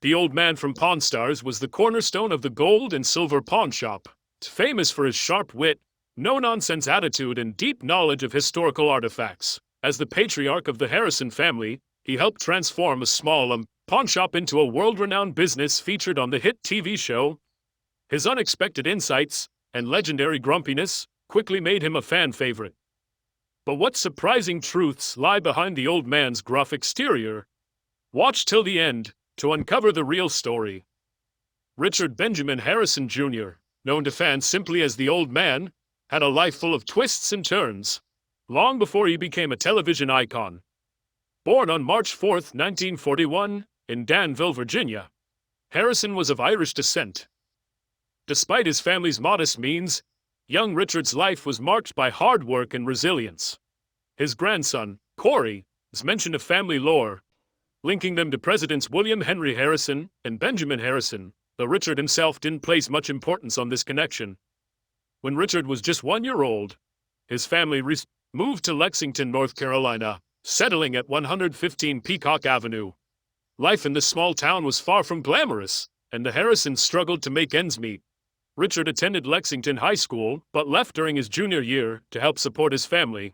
The old man from Pawn Stars was the cornerstone of the gold and silver pawn shop, famous for his sharp wit, no-nonsense attitude, and deep knowledge of historical artifacts. As the patriarch of the Harrison family, he helped transform a small pawn shop into a world-renowned business featured on the hit TV show. His unexpected insights and legendary grumpiness quickly made him a fan favorite. But what surprising truths lie behind the old man's gruff exterior? Watch till the end to uncover the real story. Richard Benjamin Harrison Jr., known to fans simply as the Old Man, had a life full of twists and turns, long before he became a television icon. Born on March 4, 1941, in Danville, Virginia, Harrison was of Irish descent. Despite his family's modest means, young Richard's life was marked by hard work and resilience. His grandson, Corey, is mentioned in family lore, linking them to Presidents William Henry Harrison and Benjamin Harrison, though Richard himself didn't place much importance on this connection. When Richard was just 1 year old, his family moved to Lexington, North Carolina, settling at 115 Peacock Avenue. Life in this small town was far from glamorous, and the Harrisons struggled to make ends meet. Richard attended Lexington High School, but left during his junior year to help support his family.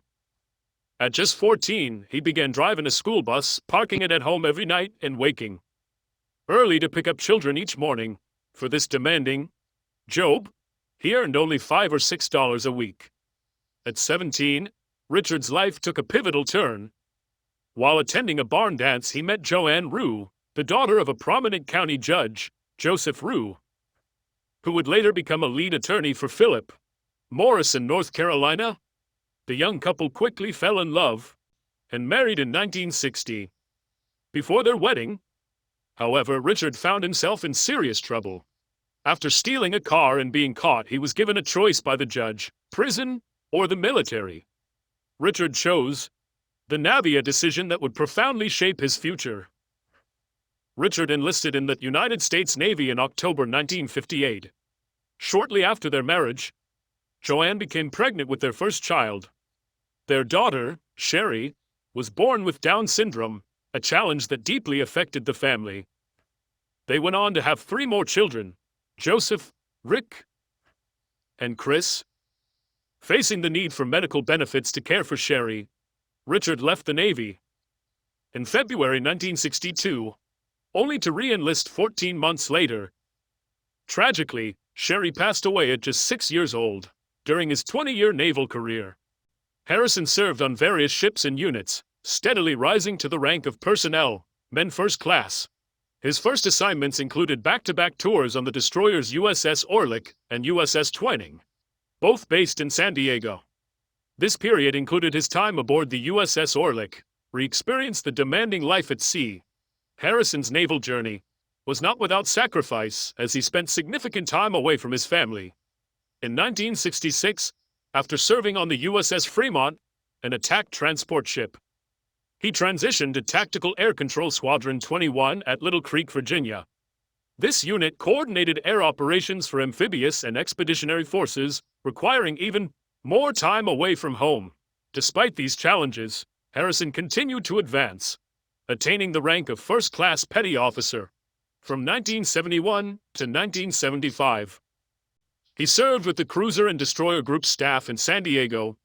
At just 14, he began driving a school bus, parking it at home every night and waking early to pick up children each morning. For this demanding job, he earned only $5 or $6 a week. At 17, Richard's life took a pivotal turn. While attending a barn dance, he met Joanne Rue, the daughter of a prominent county judge, Joseph Rue, who would later become a lead attorney for Philip Morris in North Carolina. The young couple quickly fell in love and married in 1960. Before their wedding, however, Richard found himself in serious trouble. After stealing a car and being caught, he was given a choice by the judge: prison or the military. Richard chose the Navy, a decision that would profoundly shape his future. Richard enlisted in the United States Navy in October 1958. Shortly after their marriage, Joanne became pregnant with their first child. Their daughter, Sherry, was born with Down syndrome, a challenge that deeply affected the family. They went on to have 3 more children: Joseph, Rick, and Chris. Facing the need for medical benefits to care for Sherry, Richard left the Navy in February 1962, only to re-enlist 14 months later. Tragically, Sherry passed away at just 6 years old during his 20-year naval career. Harrison served on various ships and units, steadily rising to the rank of personnel, men first class. His first assignments included back-to-back tours on the destroyers USS Orlick and USS Twining, both based in San Diego. This period included his time aboard the USS Orlick, where he experienced the demanding life at sea. Harrison's naval journey was not without sacrifice, as he spent significant time away from his family. In 1966, after serving on the USS Fremont, an attack transport ship, he transitioned to Tactical Air Control Squadron 21 at Little Creek, Virginia. This unit coordinated air operations for amphibious and expeditionary forces, requiring even more time away from home. Despite these challenges, Harrison continued to advance, attaining the rank of first-class petty officer. From 1971 to 1975, he served with the cruiser and destroyer group staff in San Diego.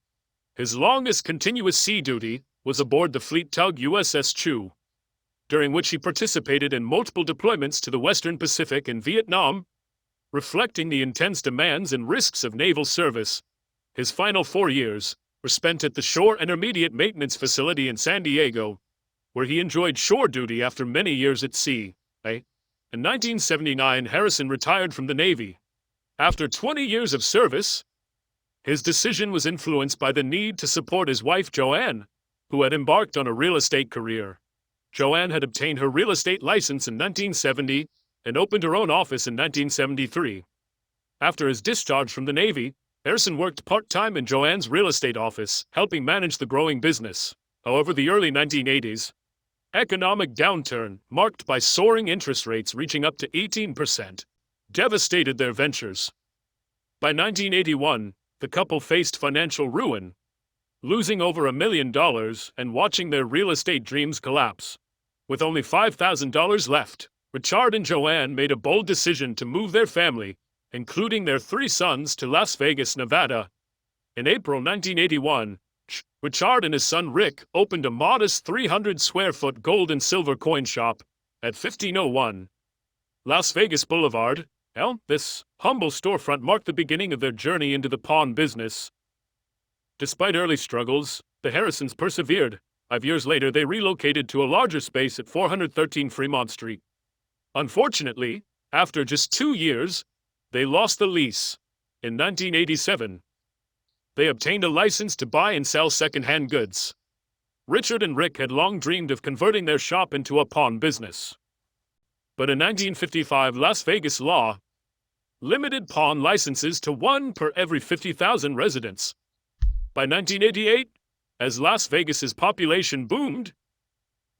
His longest continuous sea duty was aboard the fleet tug USS Chew, during which he participated in multiple deployments to the Western Pacific and Vietnam. Reflecting the intense demands and risks of naval service, his final 4 years were spent at the Shore Intermediate Maintenance Facility in San Diego, where he enjoyed shore duty after many years at sea. In 1979, Harrison retired from the Navy. After 20 years of service, his decision was influenced by the need to support his wife Joanne, who had embarked on a real estate career. Joanne had obtained her real estate license in 1970 and opened her own office in 1973. After his discharge from the Navy, Harrison worked part-time in Joanne's real estate office, helping manage the growing business. However, the early 1980s economic downturn, marked by soaring interest rates reaching up to 18%, devastated their ventures. By 1981, the couple faced financial ruin, losing over $1 million and watching their real estate dreams collapse. With only $5,000 left, Richard and Joanne made a bold decision to move their family, including their 3 sons, to Las Vegas, Nevada. In April 1981, Richard and his son Rick opened a modest 300-square-foot gold and silver coin shop at 1501 Las Vegas Boulevard. This humble storefront marked the beginning of their journey into the pawn business. Despite early struggles, the Harrisons persevered. 5 years later, they relocated to a larger space at 413 Fremont Street. Unfortunately, after just 2 years, they lost the lease. In 1987, they obtained a license to buy and sell second-hand goods. Richard and Rick had long dreamed of converting their shop into a pawn business. But in 1955, Las Vegas law limited pawn licenses to 1 per every 50,000 residents. By 1988, as Las Vegas's population boomed,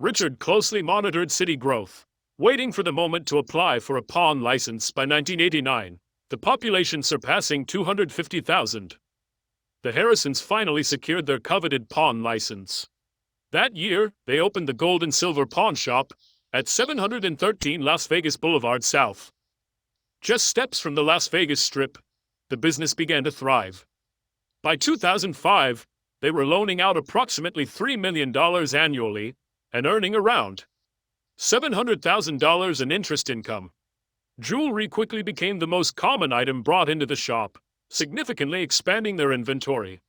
Richard closely monitored city growth, waiting for the moment to apply for a pawn license. By 1989, the population surpassing 250,000. The Harrisons finally secured their coveted pawn license. That year, they opened the Gold and Silver Pawn Shop at 713 Las Vegas Boulevard South. Just steps from the Las Vegas Strip, the business began to thrive. By 2005, they were loaning out approximately $3 million annually and earning around $700,000 in interest income. Jewelry quickly became the most common item brought into the shop, significantly expanding their inventory.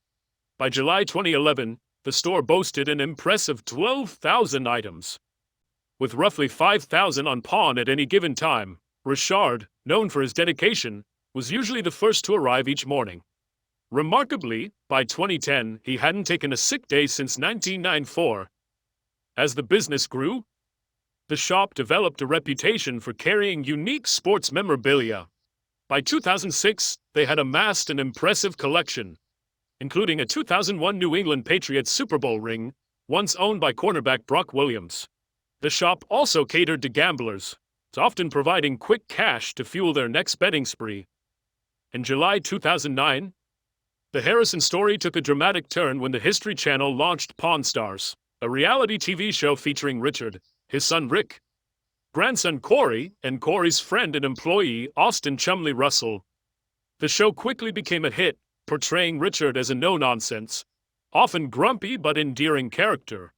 By July 2011, the store boasted an impressive 12,000 items. With roughly 5,000 on pawn at any given time, Richard, known for his dedication, was usually the first to arrive each morning. Remarkably, by 2010, he hadn't taken a sick day since 1994. As the business grew, the shop developed a reputation for carrying unique sports memorabilia. By 2006, they had amassed an impressive collection, including a 2001 New England Patriots Super Bowl ring, once owned by cornerback Brock Williams. The shop also catered to gamblers, often providing quick cash to fuel their next betting spree. In July 2009, the Harrison story took a dramatic turn when the History Channel launched Pawn Stars, a reality TV show featuring Richard, his son Rick, grandson Corey, and Corey's friend and employee Austin Chumley Russell. The show quickly became a hit, portraying Richard as a no-nonsense, often grumpy but endearing character.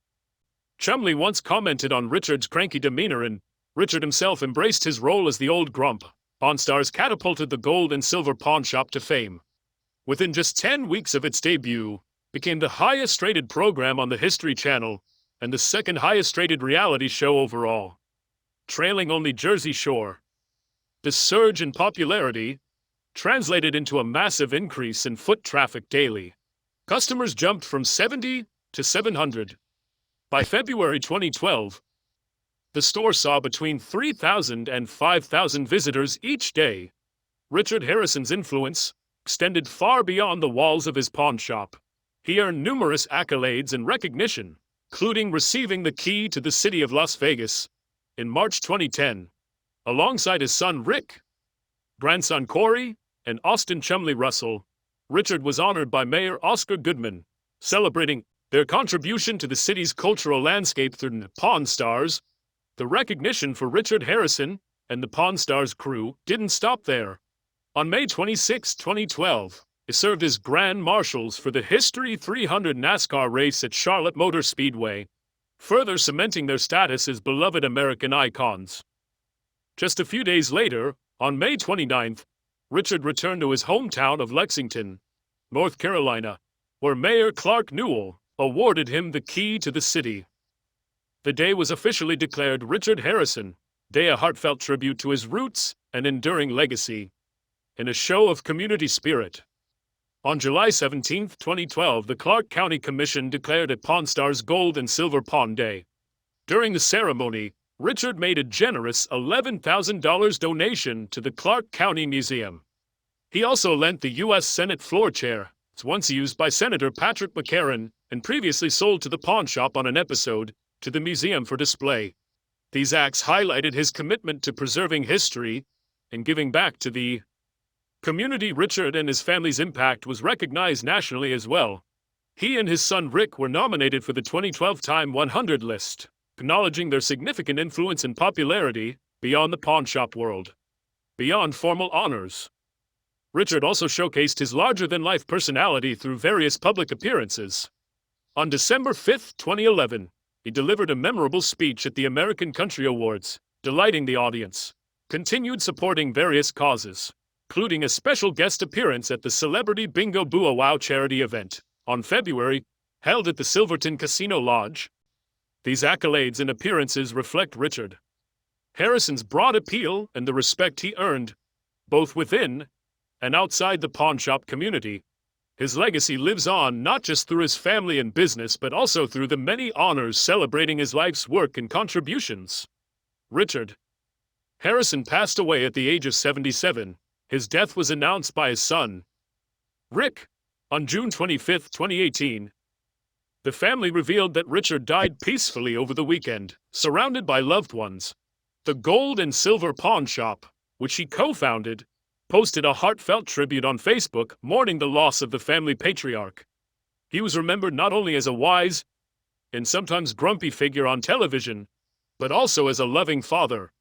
Chumley once commented on Richard's cranky demeanor, and Richard himself embraced his role as the old grump. Pawn Stars catapulted the Gold and Silver Pawn Shop to fame. Within just 10 weeks of its debut, became the highest-rated program on the History Channel and the second highest-rated reality show overall, trailing only Jersey Shore. The surge in popularity translated into a massive increase in foot traffic daily. Customers jumped from 70 to 700. By February 2012, the store saw between 3,000 and 5,000 visitors each day. Richard Harrison's influence extended far beyond the walls of his pawn shop. He earned numerous accolades and recognition, including receiving the key to the city of Las Vegas in March 2010, alongside his son Rick, grandson Corey, and Austin Chumley Russell. Richard was honored by Mayor Oscar Goodman, celebrating their contribution to the city's cultural landscape through the Pawn Stars. The recognition for Richard Harrison and the Pawn Stars crew didn't stop there. On May 26, 2012, they served as Grand Marshals for the History 300 NASCAR race at Charlotte Motor Speedway, further cementing their status as beloved American icons. Just a few days later, on May 29th, Richard returned to his hometown of Lexington, North Carolina, where Mayor Clark Newell awarded him the key to the city. The day was officially declared Richard Harrison Day, a heartfelt tribute to his roots and enduring legacy, in a show of community spirit. On July 17, 2012, the Clark County Commission declared it Pawn Stars Gold and Silver Pawn Day. During the ceremony, Richard made a generous $11,000 donation to the Clark County Museum. He also lent the U.S. Senate floor chair, once used by Senator Patrick McCarran and previously sold to the pawn shop on an episode, to the museum for display. These acts highlighted his commitment to preserving history and giving back to the community. Richard and his family's impact was recognized nationally as well. He and his son Rick were nominated for the 2012 Time 100 list, acknowledging their significant influence and popularity. beyond the pawnshop world, beyond formal honors. Richard also showcased his larger-than-life personality through various public appearances. On December 5, 2011, he delivered a memorable speech at the American Country Awards, delighting the audience. Continued supporting various causes, including a special guest appearance at the Celebrity Bingo Boo Wow charity event on February, held at the Silverton Casino Lodge. These accolades and appearances reflect Richard Harrison's broad appeal and the respect he earned, both within and outside the pawnshop community. His legacy lives on not just through his family and business, but also through the many honors celebrating his life's work and contributions. Richard Harrison passed away at the age of 77. His death was announced by his son, Rick, on June 25, 2018. The family revealed that Richard died peacefully over the weekend, surrounded by loved ones. The Gold and Silver Pawn Shop, which he co-founded, posted a heartfelt tribute on Facebook mourning the loss of the family patriarch. He was remembered not only as a wise and sometimes grumpy figure on television, but also as a loving father,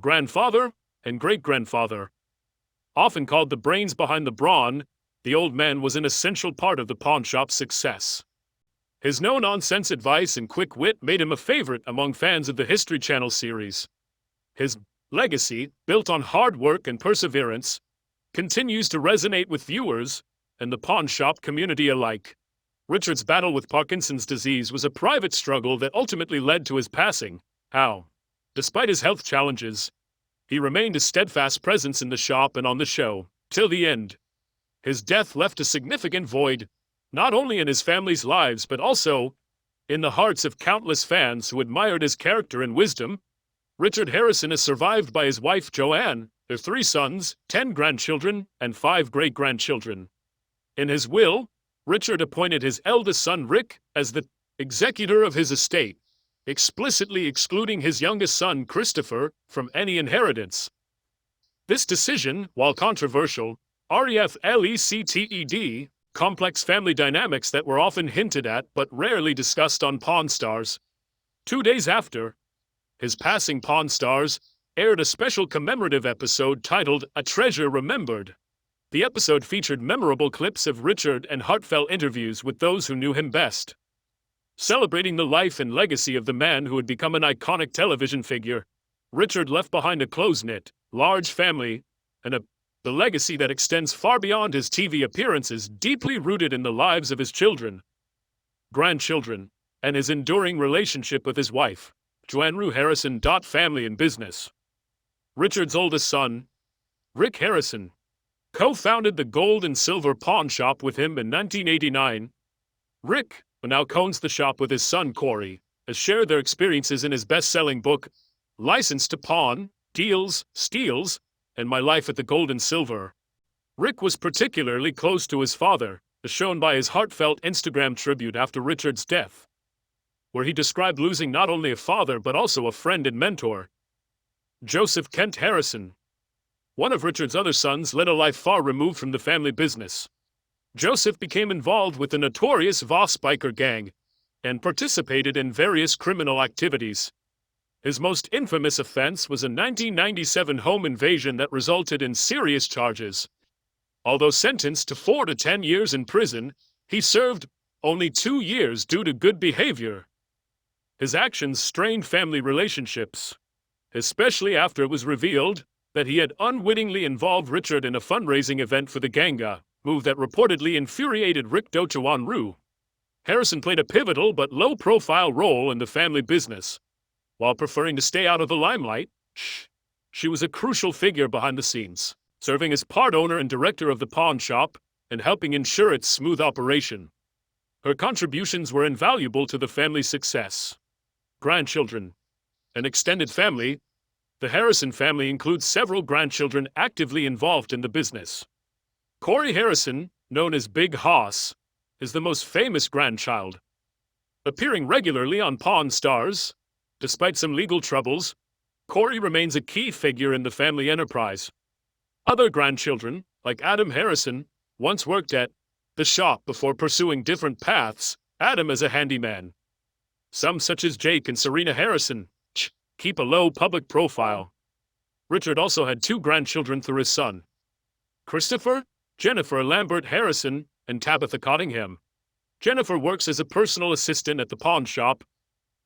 grandfather, and great-grandfather. Often called the brains behind the brawn, the old man was an essential part of the pawnshop's success. His no-nonsense advice and quick wit made him a favorite among fans of the History Channel series. His legacy, built on hard work and perseverance, continues to resonate with viewers and the pawnshop community alike. Richard's battle with Parkinson's disease was a private struggle that ultimately led to his passing. How, despite his health challenges, he remained a steadfast presence in the shop and on the show, till the end. His death left a significant void, not only in his family's lives but also in the hearts of countless fans who admired his character and wisdom. Richard Harrison is survived by his wife Joanne, their 3 sons, 10 grandchildren, and 5 great-grandchildren. In his will, Richard appointed his eldest son Rick as the executor of his estate, explicitly excluding his youngest son Christopher from any inheritance. This decision, while controversial, reflected complex family dynamics that were often hinted at but rarely discussed on Pawn Stars. 2 days after his passing, Pawn Stars aired a special commemorative episode titled A Treasure Remembered. The episode featured memorable clips of Richard and heartfelt interviews with those who knew him best. Celebrating the life and legacy of the man who had become an iconic television figure, Richard left behind a close-knit, large family and the legacy that extends far beyond his TV appearances, deeply rooted in the lives of his children, grandchildren, and his enduring relationship with his wife, Joanne Rue Harrison. Family and business. Richard's oldest son, Rick Harrison, co-founded the Gold and Silver Pawn Shop with him in 1989. Rick, who now owns the shop with his son Corey, has shared their experiences in his best-selling book, License to Pawn, Deals, Steals, and My Life at the Gold and Silver. Rick was particularly close to his father, as shown by his heartfelt Instagram tribute after Richard's death, where he described losing not only a father but also a friend and mentor. Joseph Kent Harrison, one of Richard's other sons, led a life far removed from the family business. Joseph became involved with the notorious Voss biker gang and participated in various criminal activities. His most infamous offense was a 1997 home invasion that resulted in serious charges. Although sentenced to 4 to 10 years in prison, he served only 2 years due to good behavior. His actions strained family relationships, especially after it was revealed that he had unwittingly involved Richard in a fundraising event for the Ganga, move that reportedly infuriated Rick Joanne Rue. Harrison played a pivotal but low-profile role in the family business. While preferring to stay out of the limelight, she was a crucial figure behind the scenes, serving as part owner and director of the pawn shop and helping ensure its smooth operation. Her contributions were invaluable to the family's success. Grandchildren. An extended family, the Harrison family includes several grandchildren actively involved in the business. Corey Harrison, known as Big Hoss, is the most famous grandchild. Appearing regularly on Pawn Stars, despite some legal troubles, Corey remains a key figure in the family enterprise. Other grandchildren, like Adam Harrison, once worked at the shop before pursuing different paths, Adam as a handyman. Some, such as Jake and Serena Harrison, keep a low public profile. Richard also had 2 grandchildren through his son, Christopher, Jennifer Lambert Harrison, and Tabitha Cottingham. Jennifer works as a personal assistant at the pawn shop,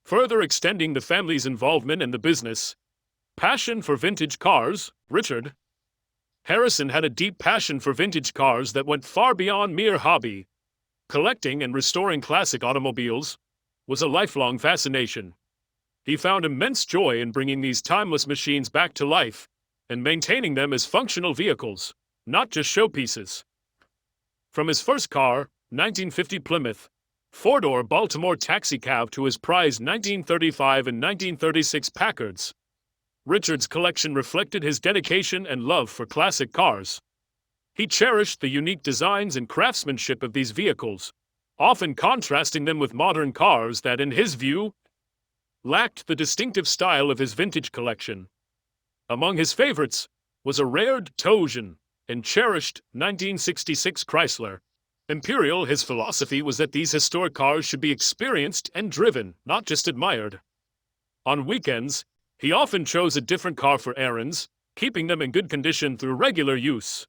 further extending the family's involvement in the business. Passion for vintage cars. Richard Harrison had a deep passion for vintage cars that went far beyond mere hobby. Collecting and restoring classic automobiles was a lifelong fascination. He found immense joy in bringing these timeless machines back to life and maintaining them as functional vehicles, not just showpieces. From his first car, 1950 Plymouth 4-door Baltimore taxicab, to his prized 1935 and 1936 Packards, Richard's collection reflected his dedication and love for classic cars. He cherished the unique designs and craftsmanship of these vehicles, often contrasting them with modern cars that, in his view, lacked the distinctive style of his vintage collection. Among his favorites was a rare Tosian and cherished 1966 Chrysler Imperial. His philosophy was that these historic cars should be experienced and driven, not just admired. On weekends, he often chose a different car for errands, keeping them in good condition through regular use.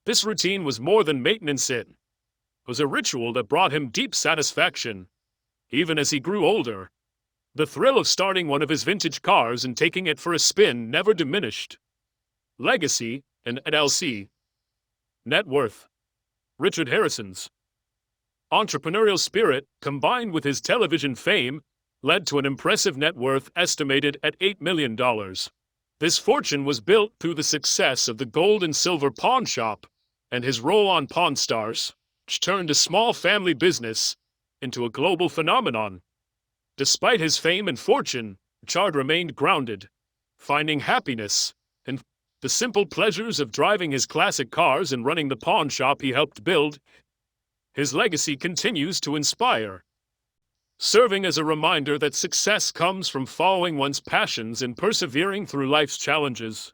This routine was more than maintenance, it was a ritual that brought him deep satisfaction. Even as he grew older, the thrill of starting one of his vintage cars and taking it for a spin never diminished. Legacy and LC. Net worth. Richard Harrison's entrepreneurial spirit, combined with his television fame, led to an impressive net worth estimated at $8 million. This fortune was built through the success of the gold and silver pawn shop and his role on Pawn Stars, which turned a small family business into a global phenomenon. Despite his fame and fortune, Richard remained grounded, finding happiness in the simple pleasures of driving his classic cars and running the pawn shop he helped build. His legacy continues to inspire, serving as a reminder that success comes from following one's passions and persevering through life's challenges.